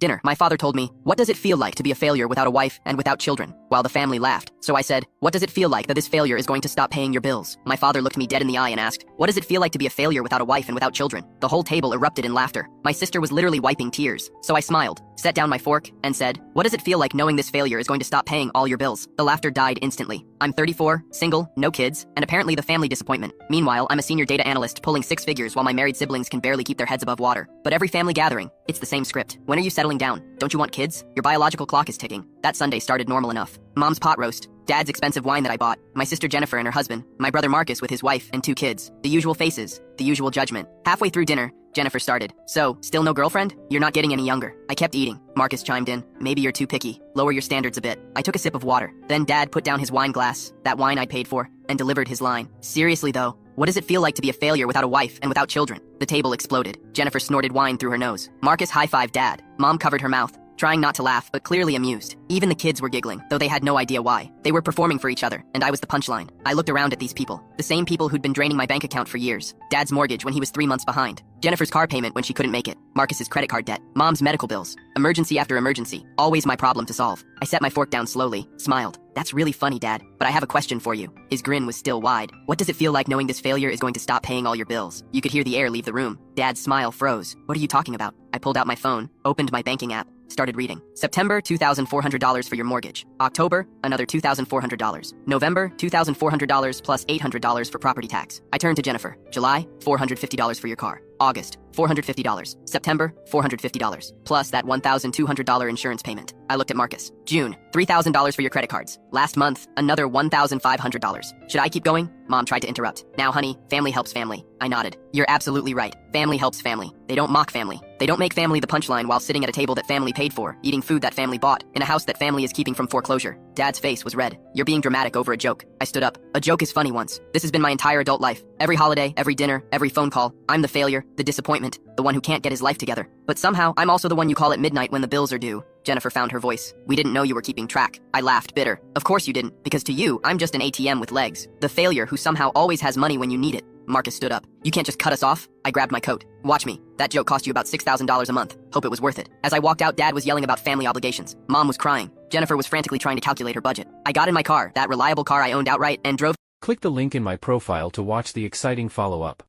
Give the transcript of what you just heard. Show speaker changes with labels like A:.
A: dinner, my father told me, "What does it feel like to be a failure without a wife and without children?" While the family laughed. So I said, "What does it feel like that this failure is going to stop paying your bills?" My father looked me dead in the eye and asked, "What does it feel like to be a failure without a wife and without children?" The whole table erupted in laughter. My sister was literally wiping tears. So I smiled, set down my fork, and said, "What does it feel like knowing this failure is going to stop paying all your bills?" The laughter died instantly. I'm 34, single, no kids, and apparently the family disappointment. Meanwhile, I'm a senior data analyst pulling 6 figures while my married siblings can barely keep their heads above water. But every family gathering, it's the same script. When are you settling down? Don't you want kids? Your biological clock is ticking. That Sunday started normal enough. Mom's pot roast, Dad's expensive wine that I bought, my sister Jennifer and her husband, my brother Marcus with his wife and 2 kids. The usual faces, the usual judgment. Halfway through dinner, Jennifer started, "So, still no girlfriend? You're not getting any younger." I kept eating. Marcus chimed in, "Maybe you're too picky. Lower your standards a bit." I took a sip of water. Then Dad put down his wine glass, that wine I paid for, and delivered his line. "Seriously though, what does it feel like to be a failure without a wife and without children?" The table exploded. Jennifer snorted wine through her nose. Marcus high-fived Dad. Mom covered her mouth, trying not to laugh, but clearly amused. Even the kids were giggling, though they had no idea why. They were performing for each other, and I was the punchline. I looked around at these people, the same people who'd been draining my bank account for years. Dad's mortgage when he was 3 months behind. Jennifer's car payment when she couldn't make it. Marcus's credit card debt. Mom's medical bills. Emergency after emergency. Always my problem to solve. I set my fork down slowly, smiled. "That's really funny, Dad, but I have a question for you." His grin was still wide. "What does it feel like knowing this failure is going to stop paying all your bills?" You could hear the air leave the room. Dad's smile froze. "What are you talking about?" I pulled out my phone, opened my banking app, started reading. September, $2,400 for your mortgage. October, another $2,400. November, $2,400 plus $800 for property tax. I turned to Jennifer. July, $450 for your car. August, $450. September, $450. Plus that $1,200 insurance payment. I looked at Marcus. June, $3,000 for your credit cards. Last month, another $1,500. Should I keep going? Mom tried to interrupt. "Now, honey, family helps family." I nodded. "You're absolutely right. Family helps family. They don't mock family. They don't make family the punchline while sitting at a table that family paid for, eating food that family bought, in a house that family is keeping from foreclosure." Dad's face was red. "You're being dramatic over a joke." I stood up. "A joke is funny once. This has been my entire adult life. Every holiday, every dinner, every phone call. I'm the failure, the disappointment, the one who can't get his life together. But somehow, I'm also the one you call at midnight when the bills are due." Jennifer found her voice. "We didn't know you were keeping track." I laughed, bitter. "Of course you didn't, because to you, I'm just an ATM with legs. The failure who somehow always has money when you need it." Marcus stood up. "You can't just cut us off." I grabbed my coat. "Watch me. That joke cost you about $6,000 a month. Hope it was worth it." As I walked out, Dad was yelling about family obligations. Mom was crying. Jennifer was frantically trying to calculate her budget. I got in my car, that reliable car I owned outright, and drove.
B: Click the link in my profile to watch the exciting follow-up.